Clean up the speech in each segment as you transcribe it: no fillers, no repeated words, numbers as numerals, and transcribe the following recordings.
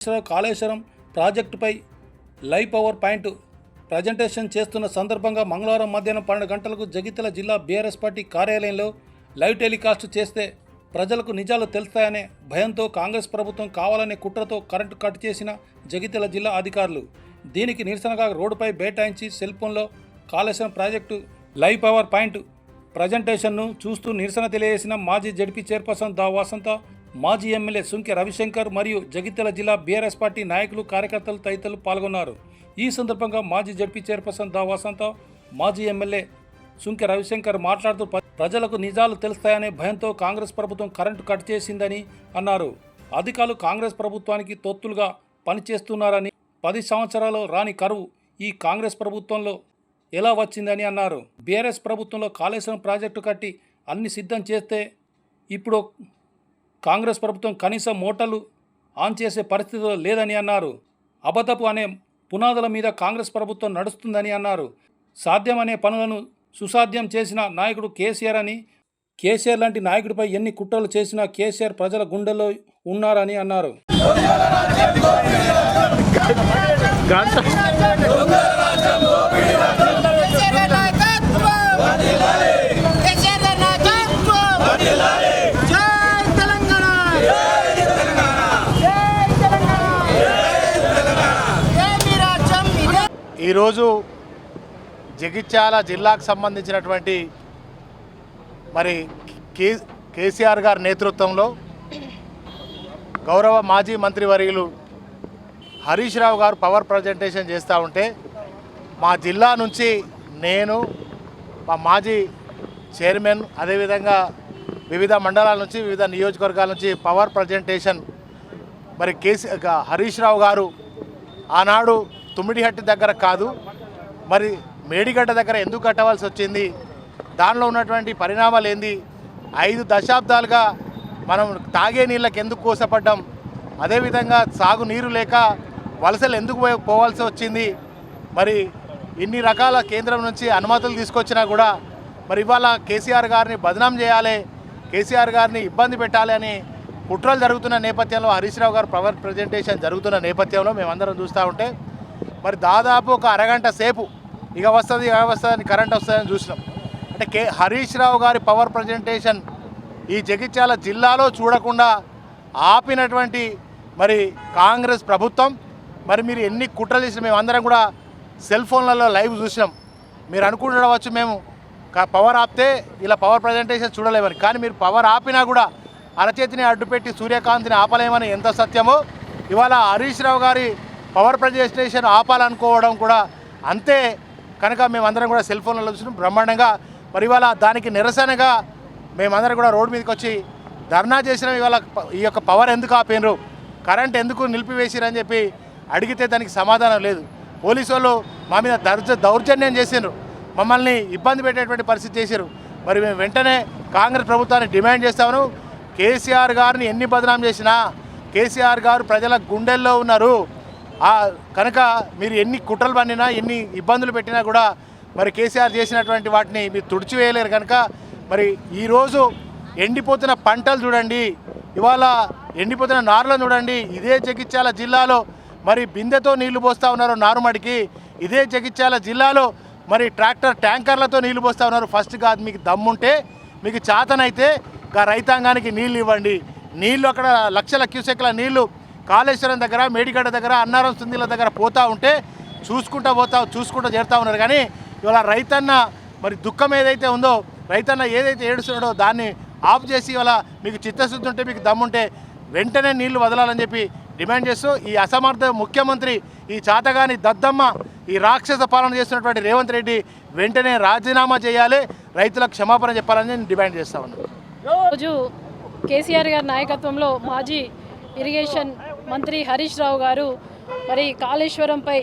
కాళేశ్వరం ప్రాజెక్టుపై live power point presentation చేస్తున్న సందర్భంగా మంగళవారం మధ్యాహ్నం 12 గంటలకు జగిత్యాల జిల్లా బీఆర్ఎస్ పార్టీ కార్యాలయంలో లైవ్ టెలికాస్ట్ చేస్తే ప్రజలకు నిజాలు తెలుస్తాయనే భయంతో కాంగ్రెస్ ప్రభుత్వం కావాలనే కుట్రతో కరెంటు కట్ చేసిన జగిత్యాల జిల్లా అధికారులు. దీనికి నిరసనగా రోడ్డుపై బైఠాయించి సెల్ ఫోన్లో Kaleshwaram project live power point ప్రజెంటేషన్ను చూస్తూ నిరసన తెలియజేసిన మాజీ జడ్పీ చైర్పర్సన్ దా వసంత, మాజీ ఎమ్మెల్యే సుంకె రవిశంకర్ మరియు జగిత్యాల జిల్లా బీఆర్ఎస్ పార్టీ నాయకులు, కార్యకర్తలు తదితరులు పాల్గొన్నారు. ఈ సందర్భంగా మాజీ జడ్పీ చైర్పర్సన్ దా వసంత, మాజీ ఎమ్మెల్యే సుంకె రవిశంకర్ మాట్లాడుతూ ప్రజలకు నిజాలు తెలుస్తాయనే భయంతో కాంగ్రెస్ ప్రభుత్వం కరెంటు కట్ చేసిందని అన్నారు. అధికారులు కాంగ్రెస్ ప్రభుత్వానికి తొత్తులుగా పనిచేస్తున్నారని, 10 సంవత్సరాలు రాని కరువు ఈ కాంగ్రెస్ ప్రభుత్వంలో ఎలా వచ్చిందని అన్నారు. బీఆర్ఎస్ ప్రభుత్వంలో కాళేశ్వరం ప్రాజెక్టు కట్టి అన్ని సిద్ధం చేస్తే ఇప్పుడు కాంగ్రెస్ ప్రభుత్వం కనీసం మోటార్లు ఆన్ చేసే పరిస్థితిలో లేదని అన్నారు. అబద్ధపు అనే పునాదుల మీద కాంగ్రెస్ ప్రభుత్వం నడుస్తుందని అన్నారు. సాధ్యమనే పనులను సుసాధ్యం చేసిన నాయకుడు కేసీఆర్ అని, కేసీఆర్ లాంటి నాయకుడిపై ఎన్ని కుట్రలు చేసినా కేసీఆర్ ప్రజల గుండెల్లో ఉన్నారని అన్నారు. ఈరోజు జగిత్యాల జిల్లాకు సంబంధించినటువంటి మరి కేసీఆర్ గారి నేతృత్వంలో గౌరవ మాజీ మంత్రివర్యులు హరీష్ రావు గారు పవర్ ప్రజెంటేషన్ చేస్తూ ఉంటే మా జిల్లా నుంచి నేను, మా మాజీ చైర్మన్, అదేవిధంగా వివిధ మండలాల నుంచి, వివిధ నియోజకవర్గాల నుంచి పవర్ ప్రజెంటేషన్ మరి హరీష్ రావు గారు ఆనాడు తుమ్మిడిహట్టి దగ్గర కాదు, మరి మేడిగడ్డ దగ్గర ఎందుకు కట్టవలసి వచ్చింది, దానిలో ఉన్నటువంటి పరిణామాలు ఏంది, 5 దశాబ్దాలుగా మనం తాగే నీళ్ళకి ఎందుకు కోసపడ్డాం, అదేవిధంగా సాగు నీరు లేక వలసలు ఎందుకు పోవాల్సి వచ్చింది, మరి ఇన్ని రకాల కేంద్రం నుంచి అనుమతులు తీసుకొచ్చినా కూడా మరి ఇవాళ కేసీఆర్ గారిని బదనాం చేయాలి, కేసీఆర్ గారిని ఇబ్బంది పెట్టాలి అని కుట్రలు జరుగుతున్న నేపథ్యంలో, హరీష్ రావు గారు పవర్ ప్రజెంటేషన్ జరుగుతున్న నేపథ్యంలో మేమందరం చూస్తూ ఉంటే మరి దాదాపు ఒక అరగంట సేపు ఇక వస్తుంది అని కరెంట్ వస్తుందని చూసినాం. అంటే హరీష్ రావు గారి పవర్ ప్రజెంటేషన్ ఈ జగిత్యాల జిల్లాలో చూడకుండా ఆపినటువంటి మరి కాంగ్రెస్ ప్రభుత్వం, మరి మీరు ఎన్ని కుట్రలు చేసినా మేమందరం కూడా సెల్ ఫోన్లలో లైవ్ చూసినాం. మీరు అనుకుంటుండవచ్చు మేము పవర్ ఆపితే ఇలా పవర్ ప్రజెంటేషన్ చూడలేమని, కానీ మీరు పవర్ ఆపినా కూడా అరచేతిని అడ్డుపెట్టి సూర్యకాంతిని ఆపలేమని ఎంత సత్యమో, ఇవాళ హరీష్ రావు గారి పవర్ ప్రజెంటేషన్ ఆపాలనుకోవడం కూడా అంతే. కనుక మేమందరం కూడా సెల్ ఫోన్లలో చూసినాం బ్రహ్మాండంగా. మరి ఇవాళ దానికి నిరసనగా మేమందరం కూడా రోడ్డు మీదకి వచ్చి ధర్నా చేసినాం. ఇవాళ ఈ యొక్క పవర్ ఎందుకు ఆపినరు, కరెంట్ ఎందుకు నిలిపివేసిరని చెప్పి అడిగితే దానికి సమాధానం లేదు. పోలీసు వాళ్ళు మా మీద దౌర్జన్యం చేసినారు, మమ్మల్ని ఇబ్బంది పెట్టేటువంటి పరిస్థితి చేశారు. మరి మేము వెంటనే కాంగ్రెస్ ప్రభుత్వాన్ని డిమాండ్ చేస్తాము, కేసీఆర్ గారిని ఎన్ని బదనాం చేసినా కేసీఆర్ గారు ప్రజల గుండెల్లో ఉన్నారు. కనుక మీరు ఎన్ని కుట్రలు పన్నినా, ఎన్ని ఇబ్బందులు పెట్టినా కూడా మరి కేసీఆర్ చేసినటువంటి వాటిని మీరు తుడిచివేయలేరు. కనుక మరి ఈరోజు ఎండిపోతున్న పంటలు చూడండి, ఇవాళ ఎండిపోతున్న నారులను చూడండి. ఇదే జగిత్యాల జిల్లాలో మరి బిందెతో నీళ్లు పోస్తూ ఉన్నారు నారుమడికి. ఇదే జగిత్యాల జిల్లాలో మరి ట్యాంకర్లతో నీళ్లు పోస్తూ ఉన్నారు. ఫస్ట్ కాదు, మీకు దమ్ముంటే, మీకు చాతనైతే రైతాంగానికి నీళ్ళు ఇవ్వండి. నీళ్లు అక్కడ లక్షల క్యూసెక్ల నీళ్లు కాళేశ్వరం దగ్గర, మేడిగడ్డ దగ్గర, అన్నారం సుందీల దగ్గర పోతూ ఉంటే చూసుకుంటూ చేరుతూ ఉన్నారు. కానీ ఇవాళ రైతన్న మరి దుఃఖం ఏదైతే ఉందో, రైతన్న ఏదైతే ఏడుస్తున్నాడో దాన్ని ఆఫ్ చేసి ఇవాళ మీకు చిత్తశుద్ధి ఉంటే, మీకు దమ్ముంటే వెంటనే నీళ్లు వదలాలని చెప్పి డిమాండ్ చేస్తూ, ఈ అసమర్థ ముఖ్యమంత్రి, ఈ చాతగాని దద్దమ్మ, ఈ రాక్షస పాలన చేస్తున్నటువంటి రేవంత్ రెడ్డి వెంటనే రాజీనామా చేయాలి, రైతులకు క్షమాపణ చెప్పాలని నేను డిమాండ్ చేస్తా ఉన్నాను. రోజు కేసీఆర్ గారి నాయకత్వంలో మాజీ ఇరిగేషన్ మంత్రి హరీష్ రావు గారు మరి కాళేశ్వరంపై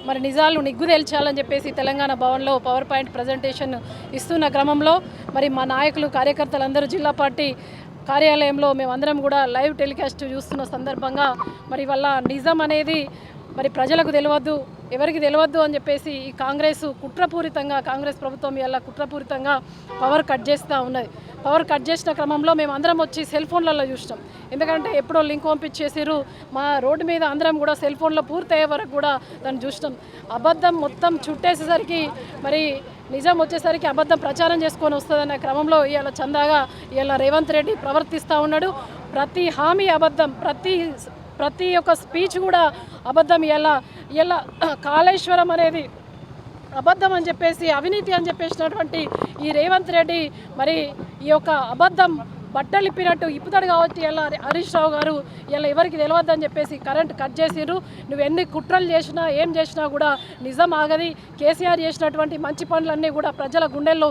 మరి నిజాలు నిగ్గు తేల్చాలని చెప్పేసి తెలంగాణ భవన్లో పవర్ పాయింట్ ప్రజెంటేషన్ ఇస్తున్న క్రమంలో మరి మా నాయకులు, కార్యకర్తలందరూ జిల్లా పార్టీ కార్యాలయంలో మేమందరం కూడా లైవ్ టెలికాస్ట్ చూస్తున్న సందర్భంగా మరి వల్ల నిజం అనేది మరి ప్రజలకు తెలియవద్దు, ఎవరికి తెలియద్దు అని చెప్పేసి ఈ కాంగ్రెస్ ప్రభుత్వం ఇలా కుట్రపూరితంగా పవర్ కట్ చేస్తూ ఉన్నది. పవర్ కట్ చేసిన క్రమంలో మేము అందరం వచ్చి సెల్ ఫోన్లలో చూసినాం. ఎందుకంటే ఎప్పుడో లింక్ పంపించేసారు, మా రోడ్డు మీద అందరం కూడా సెల్ ఫోన్లో పూర్తయ్యే వరకు కూడా దాన్ని చూసినాం. అబద్ధం మొత్తం చుట్టేసేసరికి మరి నిజం వచ్చేసరికి అబద్ధం ప్రచారం చేసుకొని వస్తుందన్న క్రమంలో ఇవాళ చందాగా ఇవాళ రేవంత్ రెడ్డి ప్రవర్తిస్తూ ఉన్నాడు. ప్రతి హామీ అబద్ధం, ప్రతి ఒక్క స్పీచ్ కూడా అబద్ధం. ఇలా కాళేశ్వరం అనేది అబద్ధం అని చెప్పేసి, అవినీతి అని చెప్పేసినటువంటి ఈ రేవంత్ రెడ్డి మరి ఈ యొక్క అబద్ధం బట్టలిప్పినట్టు ఇప్పుతాడు కాబట్టి ఇలా హరీష్ రావు గారు ఇలా ఎవరికి తెలియద్దని చెప్పేసి కరెంట్ కట్ చేసిర్రు. నువ్వు ఎన్ని కుట్రలు చేసినా ఏం చేసినా కూడా నిజం ఆగది. కేసీఆర్ చేసినటువంటి మంచి పనులన్నీ కూడా ప్రజల గుండెల్లో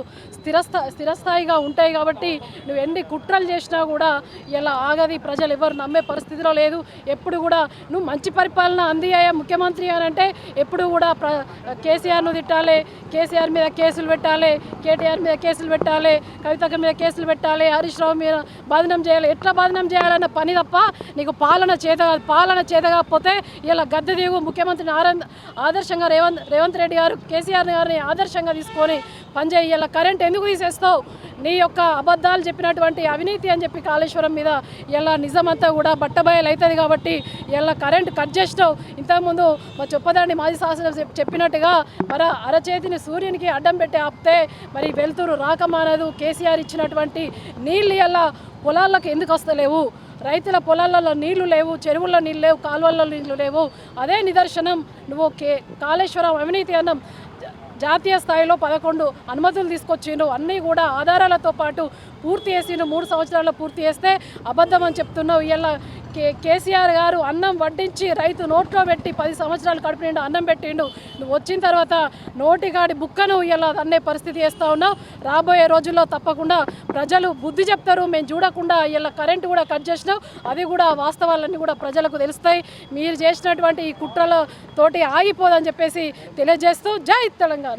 స్థిరస్థాయిగా ఉంటాయి కాబట్టి నువ్వు ఎన్ని కుట్రలు చేసినా కూడా ఇలా ఆగది. ప్రజలు ఎవరు నమ్మే పరిస్థితిలో లేదు. ఎప్పుడు కూడా నువ్వు మంచి పరిపాలన అందియ్యా ముఖ్యమంత్రి అని అంటే ఎప్పుడు కూడా కేసీఆర్ను తిట్టాలి, కేసీఆర్ మీద కేసులు పెట్టాలి, కేటీఆర్ మీద కేసులు పెట్టాలి, కవితక్క మీద కేసులు పెట్టాలి, హరీష్ రావు మీద బాధనం చేయాలి. ఎట్లా బాధనం చేయాలన్న పని తప్ప నీకు పాలన చేత కాకపోతే ఇలా గద్దె దిగు. ముఖ్యమంత్రిని ఆదర్శంగా రేవంత్ రెడ్డి గారు కేసీఆర్ గారిని ఆదర్శంగా తీసుకొని పనిచేయి. ఇలా కరెంట్ ఎందుకు తీసేస్తావు? నీ యొక్క అబద్ధాలు చెప్పినటువంటి అవినీతి అని చెప్పి కాళేశ్వరం మీద ఇలా నిజమంతా కూడా బట్టబయలు అవుతుంది కాబట్టి ఇలా కరెంట్ కట్ చేసినావు. ఇంతకుముందు మా చొప్పదండి మాజీ శాసనం చెప్పినట్టుగా మరి అరచేతిని సూర్యునికి అడ్డం పెట్టి ఆపితే మరి వెలుతురు రాకమానదు. కేసీఆర్ ఇచ్చినటువంటి నీళ్ళు ఇలా పొలాలకు ఎందుకు వస్తలేవు? రైతుల పొలాలలో నీళ్లు లేవు, చెరువుల్లో నీళ్ళు లేవు, కాలువల్లో నీళ్లు లేవు. అదే నిదర్శనం. నువ్వు కాళేశ్వరం అవినీతి అన్నం జాతీయ స్థాయిలో 11 అనుమతులు తీసుకొచ్చిండు. అన్నీ కూడా ఆధారాలతో పాటు పూర్తి చేసిండు. 3 సంవత్సరాల్లో పూర్తి చేస్తే అబద్ధం అని చెప్తున్నావు. ఇలా కేసీఆర్ గారు అన్నం వడ్డించి రైతు నోట్లో పెట్టి 10 సంవత్సరాలు కడుపు నిండా అన్నం పెట్టిండు. నువ్వు వచ్చిన తర్వాత నోటిగాడి బుక్కను ఇలా అన్నే పరిస్థితి చేస్తూ ఉన్నావు. రాబోయే రోజుల్లో తప్పకుండా ప్రజలు బుద్ధి చెప్తారు. మేము చూడకుండా ఇలా కరెంటు కూడా కట్ చేసినావు. అది కూడా వాస్తవాలన్నీ కూడా ప్రజలకు తెలుస్తాయి. మీరు చేసినటువంటి ఈ కుట్రలతోటి ఆగిపోదని చెప్పేసి తెలియజేస్తూ జై తెలంగాణ.